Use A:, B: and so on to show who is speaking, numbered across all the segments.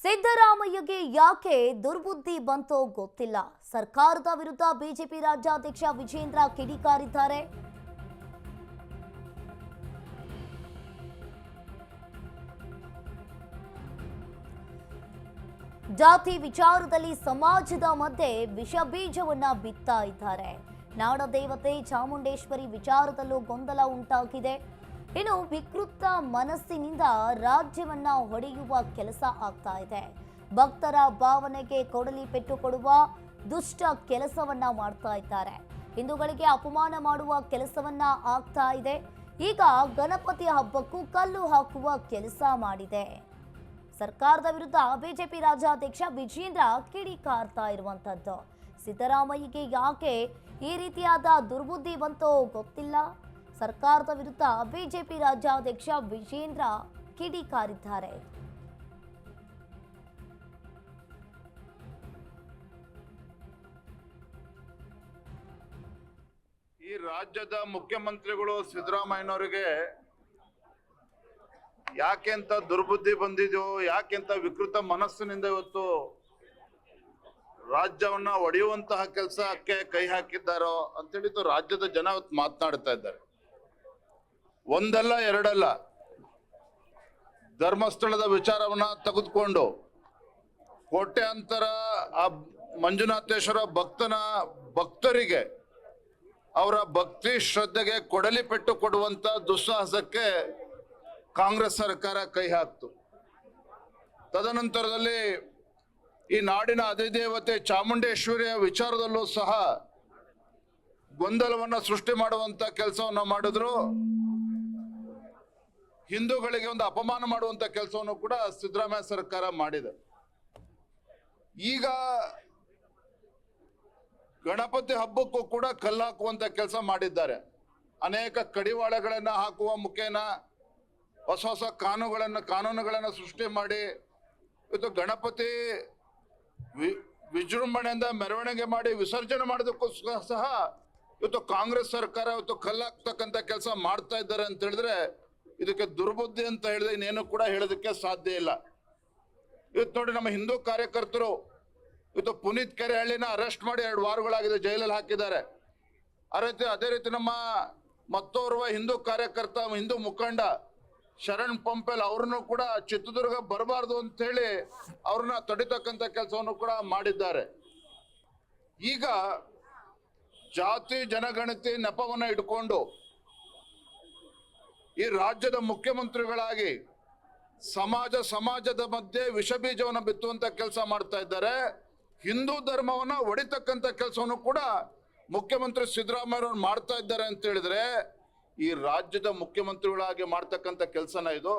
A: ಸಿದ್ದರಾಮಯ್ಯಗೆ ಯಾಕೆ ದುರ್ಬುದ್ಧಿ ಬಂತೋ ಗೊತ್ತಿಲ್ಲ. ಸರ್ಕಾರದ ವಿರುದ್ಧ ಬಿಜೆಪಿ ರಾಜ್ಯಾಧ್ಯಕ್ಷ ವಿಜೇಂದ್ರ ಕಿಡಿಕಾರಿದ್ದಾರೆ. ಜಾತಿ ವಿಚಾರದಲ್ಲಿ ಸಮಾಜದ ಮಧ್ಯೆ ವಿಷ ಬೀಜವನ್ನ ಬಿತ್ತಾ ಇದ್ದಾರೆ. ನಾಡದೇವತೆ ಚಾಮುಂಡೇಶ್ವರಿ ವಿಚಾರದಲ್ಲೂ ಗೊಂದಲ ಉಂಟಾಗಿದೆ. ಇನ್ನು ವಿಕೃತ ಮನಸ್ಸಿನಿಂದ ರಾಜ್ಯವನ್ನ ಹೊಡೆಯುವ ಕೆಲಸ ಆಗ್ತಾ ಇದೆ. ಭಕ್ತರ ಭಾವನೆಗೆ ಕೊಡಲಿ ಪೆಟ್ಟು ಕೊಡುವ ದುಷ್ಟ ಕೆಲಸವನ್ನ ಮಾಡ್ತಾ ಇದ್ದಾರೆ. ಹಿಂದೂಗಳಿಗೆ ಅಪಮಾನ ಮಾಡುವ ಕೆಲಸವನ್ನ ಆಗ್ತಾ ಇದೆ. ಈಗ ಗಣಪತಿ ಹಬ್ಬಕ್ಕೂ ಕಲ್ಲು ಹಾಕುವ ಕೆಲಸ ಮಾಡಿದೆ. ಸರ್ಕಾರದ ವಿರುದ್ಧ ಬಿಜೆಪಿ ರಾಜ್ಯಾಧ್ಯಕ್ಷ ವಿಜೇಂದ್ರ ಕಿಡಿಕಾರ್ತಾ ಇರುವಂತದ್ದು. ಸಿದ್ದರಾಮಯ್ಯಗೆ ಯಾಕೆ ಈ ರೀತಿಯಾದ ದುರ್ಬುದ್ಧಿ ಬಂತೋ ಗೊತ್ತಿಲ್ಲ. ಸರ್ಕಾರದ ವಿರುದ್ಧ ಬಿಜೆಪಿ ರಾಜ್ಯಾಧ್ಯಕ್ಷ ವಿಜೇಂದ್ರ ಕಿಡಿಕಾರಿದ್ದಾರೆ.
B: ಈ ರಾಜ್ಯದ ಮುಖ್ಯಮಂತ್ರಿಗಳು ಸಿದ್ದರಾಮಯ್ಯನವರಿಗೆ ಯಾಕೆಂತ ದುರ್ಬುದ್ಧಿ ಬಂದಿದೆಯೋ, ಯಾಕೆಂತ ವಿಕೃತ ಮನಸ್ಸಿನಿಂದ ಇವತ್ತು ರಾಜ್ಯವನ್ನ ಒಡೆಯುವಂತಹ ಕೆಲಸಕ್ಕೆ ಕೈ ಹಾಕಿದ್ದಾರೋ ಅಂತೇಳಿ ರಾಜ್ಯದ ಜನ ಇವತ್ತು ಮಾತನಾಡ್ತಾ ಇದ್ದಾರೆ. ಒಂದಲ್ಲ ಎರಡಲ್ಲ, ಧರ್ಮಸ್ಥಳದ ವಿಚಾರವನ್ನ ತೆಗೆದುಕೊಂಡು ಕೋಟ್ಯಾಂತರ ಆ ಮಂಜುನಾಥೇಶ್ವರ ಭಕ್ತರಿಗೆ ಅವರ ಭಕ್ತಿ ಶ್ರದ್ಧೆಗೆ ಕೊಡಲಿ ಪೆಟ್ಟು ಕೊಡುವಂತ ದುಸ್ಸಾಹಸಕ್ಕೆ ಕಾಂಗ್ರೆಸ್ ಸರ್ಕಾರ ಕೈ ಹಾಕ್ತು. ತದನಂತರದಲ್ಲಿ ಈ ನಾಡಿನ ಅಧಿದೇವತೆ ಚಾಮುಂಡೇಶ್ವರಿಯ ವಿಚಾರದಲ್ಲೂ ಸಹ ಗೊಂದಲವನ್ನ ಸೃಷ್ಟಿ ಮಾಡುವಂತ ಕೆಲಸವನ್ನ ಮಾಡಿದ್ರು. ಹಿಂದೂಗಳಿಗೆ ಒಂದು ಅಪಮಾನ ಮಾಡುವಂತ ಕೆಲಸವನ್ನು ಕೂಡ ಸಿದ್ದರಾಮಯ್ಯ ಸರ್ಕಾರ ಮಾಡಿದೆ. ಈಗ ಗಣಪತಿ ಹಬ್ಬಕ್ಕೂ ಕೂಡ ಕಲ್ಲಾಕುವಂತ ಕೆಲಸ ಮಾಡಿದ್ದಾರೆ. ಅನೇಕ ಕಡಿವಾಳಗಳನ್ನ ಹಾಕುವ ಮುಖೇನ ಹೊಸ ಹೊಸ ಕಾನೂನುಗಳನ್ನ ಸೃಷ್ಟಿ ಮಾಡಿ ಇವತ್ತು ಗಣಪತಿ ವಿಜೃಂಭಣೆಯಿಂದ ಮೆರವಣಿಗೆ ಮಾಡಿ ವಿಸರ್ಜನೆ ಮಾಡೋದಕ್ಕೂ ಸಹ ಇವತ್ತು ಕಾಂಗ್ರೆಸ್ ಸರ್ಕಾರ ಇವತ್ತು ಕಲ್ಲಾಕ್ತಕ್ಕಂಥ ಕೆಲಸ ಮಾಡ್ತಾ ಇದ್ದಾರೆ ಅಂತ ಹೇಳಿದ್ರೆ ಇದಕ್ಕೆ ದುರ್ಬುದ್ಧಿ ಅಂತ ಹೇಳಿದ್ರೆ ಇನ್ನೇನು ಕೂಡ ಹೇಳೋದಕ್ಕೆ ಸಾಧ್ಯ ಇಲ್ಲ. ಇವತ್ತು ನೋಡಿ, ನಮ್ಮ ಹಿಂದೂ ಕಾರ್ಯಕರ್ತರು ಇವತ್ತು ಪುನೀತ್ ಕೆರೆಹಳ್ಳಿನ ಅರೆಸ್ಟ್ ಮಾಡಿ 2 ವಾರಗಳಾಗಿದೆ, ಜೈಲಲ್ಲಿ ಹಾಕಿದ್ದಾರೆ. ಅದೇ ರೀತಿ ನಮ್ಮ ಮತ್ತೋರ್ವ ಹಿಂದೂ ಕಾರ್ಯಕರ್ತ, ಹಿಂದೂ ಮುಖಂಡ ಶರಣ್ ಪಂಪೆಲ್ ಅವ್ರನ್ನು ಕೂಡ ಚಿತ್ರದುರ್ಗ ಬರಬಾರ್ದು ಅಂತ ಹೇಳಿ ಅವ್ರನ್ನ ತಡಿತಕ್ಕಂಥ ಕೆಲಸವನ್ನು ಕೂಡ ಮಾಡಿದ್ದಾರೆ. ಈಗ ಜಾತಿ ಜನಗಣತಿ ನೆಪವನ್ನ ಇಟ್ಕೊಂಡು ಈ ರಾಜ್ಯದ ಮುಖ್ಯಮಂತ್ರಿಗಳಾಗಿ ಸಮಾಜದ ಮಧ್ಯೆ ವಿಷ ಬೀಜವನ್ನು ಬಿತ್ತುವಂತ ಕೆಲಸ ಮಾಡ್ತಾ ಇದ್ದಾರೆ. ಹಿಂದೂ ಧರ್ಮವನ್ನ ಒಡಿತಕ್ಕಂಥ ಕೆಲಸವನ್ನು ಕೂಡ ಮುಖ್ಯಮಂತ್ರಿ ಸಿದ್ದರಾಮಯ್ಯ ಮಾಡ್ತಾ ಇದ್ದಾರೆ ಅಂತ ಹೇಳಿದ್ರೆ ಈ ರಾಜ್ಯದ ಮುಖ್ಯಮಂತ್ರಿಗಳಾಗಿ ಮಾಡ್ತಕ್ಕಂಥ ಕೆಲಸನ ಇದು?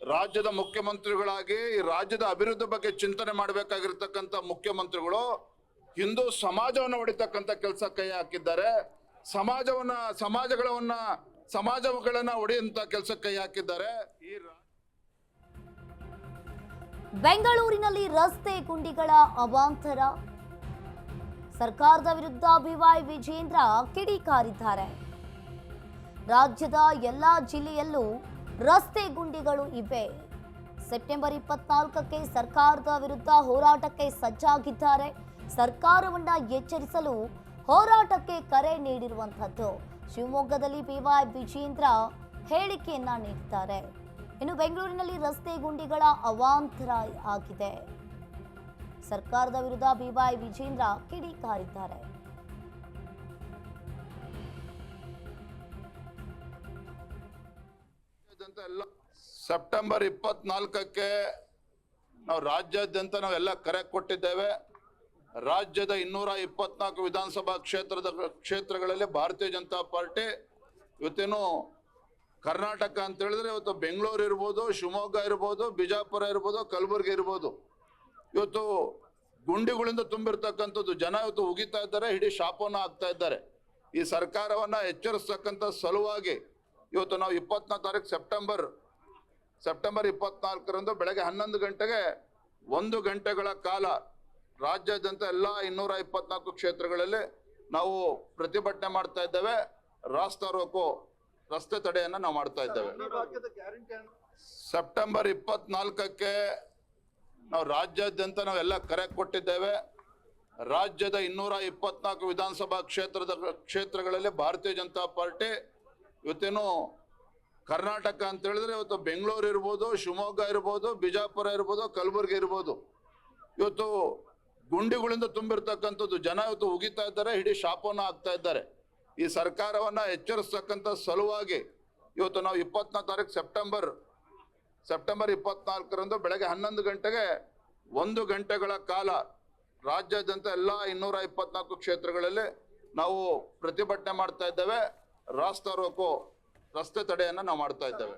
B: ರಾಜ್ಯದ ಮುಖ್ಯಮಂತ್ರಿಗಳಾಗಿ ಈ ರಾಜ್ಯದ ಅಭಿವೃದ್ಧಿ ಬಗ್ಗೆ ಚಿಂತನೆ ಮಾಡಬೇಕಾಗಿರ್ತಕ್ಕಂಥ ಮುಖ್ಯಮಂತ್ರಿಗಳು ಹಿಂದೂ ಸಮಾಜವನ್ನು ಒಡಿತಕ್ಕಂಥ ಕೆಲಸ ಕೈ ಹಾಕಿದ್ದಾರೆ. ಸಮಾಜಗಳನ್ನ ಒಡೆಯುವಂತ ಕೆಲಸ ಕೈ ಹಾಕಿದ್ದಾರೆ.
A: ಬೆಂಗಳೂರಿನಲ್ಲಿ ರಸ್ತೆ ಗುಂಡಿಗಳ ಅವಾಂತರ. ಸರ್ಕಾರದ ವಿರುದ್ಧ ಬಿವೈ ವಿಜೇಂದ್ರ ಕಿಡಿಕಾರಿದ್ದಾರೆ. ರಾಜ್ಯದ ಎಲ್ಲಾ ಜಿಲ್ಲೆಯಲ್ಲೂ ರಸ್ತೆ ಗುಂಡಿಗಳು ಇವೆ. ಸೆಪ್ಟೆಂಬರ್ 24ಕ್ಕೆ ಸರ್ಕಾರದ ವಿರುದ್ಧ ಹೋರಾಟಕ್ಕೆ ಸಜ್ಜಾಗಿದ್ದಾರೆ. ಸರ್ಕಾರವನ್ನ ಎಚ್ಚರಿಸಲು ಹೋರಾಟಕ್ಕೆ ಕರೆ ನೀಡಿರುವಂತದ್ದು. ಶಿವಮೊಗ್ಗದಲ್ಲಿ ಬಿವೈ ವಿಜೇಂದ್ರ ಹೇಳಿಕೆಯನ್ನ ನೀಡಿದ್ದಾರೆ. ಇನ್ನು ಬೆಂಗಳೂರಿನಲ್ಲಿ ರಸ್ತೆ ಗುಂಡಿಗಳ ಅವಾಂತರ ಆಗಿದೆ. ಸರ್ಕಾರದ ವಿರುದ್ಧ ಬಿವೈ ವಿಜೇಂದ್ರ ಕಿಡಿಕಾರಿದ್ದಾರೆ.
B: ಸೆಪ್ಟೆಂಬರ್ 24ಕ್ಕೆ ನಾವು ರಾಜ್ಯಾದ್ಯಂತ ನಾವೆಲ್ಲ ಕರೆ ಕೊಟ್ಟಿದ್ದೇವೆ. ರಾಜ್ಯದ 224 ವಿಧಾನಸಭಾ ಕ್ಷೇತ್ರಗಳಲ್ಲಿ ಭಾರತೀಯ ಜನತಾ ಪಾರ್ಟಿ ಇವತ್ತೇನು ಕರ್ನಾಟಕ ಅಂತ ಹೇಳಿದ್ರೆ ಇವತ್ತು ಬೆಂಗಳೂರು ಇರ್ಬೋದು, ಶಿವಮೊಗ್ಗ ಇರ್ಬೋದು, ಬಿಜಾಪುರ ಇರ್ಬೋದು, ಕಲಬುರಗಿ ಇರ್ಬೋದು, ಇವತ್ತು ಗುಂಡಿಗಳಿಂದ ತುಂಬಿರ್ತಕ್ಕಂಥದ್ದು. ಜನ ಇವತ್ತು ಉಗಿತಾ ಇದ್ದಾರೆ, ಇಡೀ ಶಾಪವನ್ನು ಹಾಕ್ತಾ ಇದ್ದಾರೆ. ಈ ಸರ್ಕಾರವನ್ನ ಎಚ್ಚರಿಸ್ತಕ್ಕಂಥ ಸಲುವಾಗಿ ಇವತ್ತು ನಾವು 24 ತಾರೀಕು ಸೆಪ್ಟೆಂಬರ್ 24ರಂದು ಬೆಳಗ್ಗೆ 11 ಗಂಟೆಗೆ 1 ಗಂಟೆಗಳ ಕಾಲ ರಾಜ್ಯಾದ್ಯಂತ ಎಲ್ಲ 224 ಕ್ಷೇತ್ರಗಳಲ್ಲಿ ನಾವು ಪ್ರತಿಭಟನೆ ಮಾಡ್ತಾ ಇದ್ದೇವೆ. ರಾಸ್ತಾ ರೋಕೋ ರಸ್ತೆ ತಡೆಯನ್ನ ನಾವು ಮಾಡ್ತಾ ಇದ್ದೇವೆ. ಸೆಪ್ಟೆಂಬರ್ 24ಕ್ಕೆ ನಾವು ರಾಜ್ಯಾದ್ಯಂತ ನಾವೆಲ್ಲ ಕರೆ ಕೊಟ್ಟಿದ್ದೇವೆ. ರಾಜ್ಯದ 224 ವಿಧಾನಸಭಾ ಕ್ಷೇತ್ರಗಳಲ್ಲಿ ಭಾರತೀಯ ಜನತಾ ಪಾರ್ಟಿ ಇವತ್ತೇನು ಕರ್ನಾಟಕ ಅಂತ ಹೇಳಿದ್ರೆ ಇವತ್ತು ಬೆಂಗಳೂರು ಇರ್ಬೋದು, ಶಿವಮೊಗ್ಗ ಇರ್ಬೋದು, ಬಿಜಾಪುರ ಇರ್ಬೋದು, ಕಲಬುರಗಿ ಇರ್ಬೋದು, ಇವತ್ತು ಗುಂಡಿಗಳಿಂದ ತುಂಬಿರ್ತಕ್ಕಂಥದ್ದು. ಜನ ಇವತ್ತು ಉಗಿತಾ ಇದ್ದಾರೆ, ಇಡೀ ಶಾಪವನ್ನು ಆಗ್ತಾ ಇದ್ದಾರೆ. ಈ ಸರ್ಕಾರವನ್ನ ಎಚ್ಚರಿಸ್ತಕ್ಕಂಥ ಸಲುವಾಗಿ ಇವತ್ತು ನಾವು 24 ತಾರೀಕು ಸೆಪ್ಟೆಂಬರ್ 24ರಂದು ಬೆಳಗ್ಗೆ 11 ಗಂಟೆಗೆ 1 ಗಂಟೆಗಳ ಕಾಲ ರಾಜ್ಯಾದ್ಯಂತ ಎಲ್ಲ 224 ಕ್ಷೇತ್ರಗಳಲ್ಲಿ ನಾವು ಪ್ರತಿಭಟನೆ ಮಾಡ್ತಾ ಇದ್ದೇವೆ. ರಾಸ್ತಾ ರೋಕೋ, ರಸ್ತೆ ತಡೆಯನ್ನ ನಾವು ಮಾಡ್ತಾ ಇದ್ದೇವೆ.